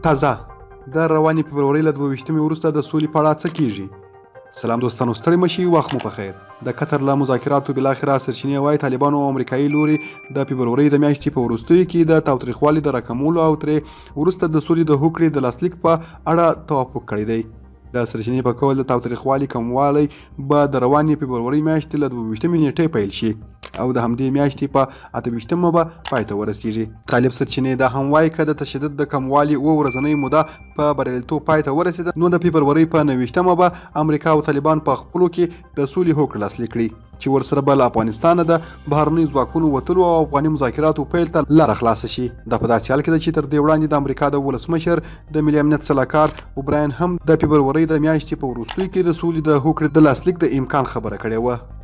تازه د روانې فبرورۍ له 22 وروسته د سولې په اړه څه کیږي؟ سلام دوستانو، ستړي مشي، وخت مو په خیر. د قطر له مذاکراتو بالاخره سرچینې وایي طالبانو او امریکایي لوري د فبرورۍ د میاشتې په وروستیو کې د تاوتریخوالي د راکمولو او ترې وروسته د سولې د هوکړې د لاسلیک په اړه توافق کړی دی. د سرچینې په قول د تاوتریخوالي کموالی به د روانې فبرورۍ میاشتې له 22 نیټې پیل شي او د همدې میاشتې په 28 به پای ته ورسیږي. طالب سرچینې دا هم وایي که د تشدد د کموالي ورځنۍ موده په بریالیتوب پای ته ورسېده نو د فبرورۍ په 29 به امریکا او طالبان په خپلو کې د سولې هوکړه لاسلیک کړي چې ورسره به له افغانستانه د بهرنیو ځواکونو وتلو او افغاني مذاکراتو پیل ته لاره خلاصه شي. دا په داسې حال کې ده چې تر دې وړاندې د امریکا د ولسمشر د ملي امنیت سلاکار اوبراین هم د فبرورۍ د میاشتې په وروستیو کې د سولې د هوکړې د لاسلیک د امکان خبره کړې وه.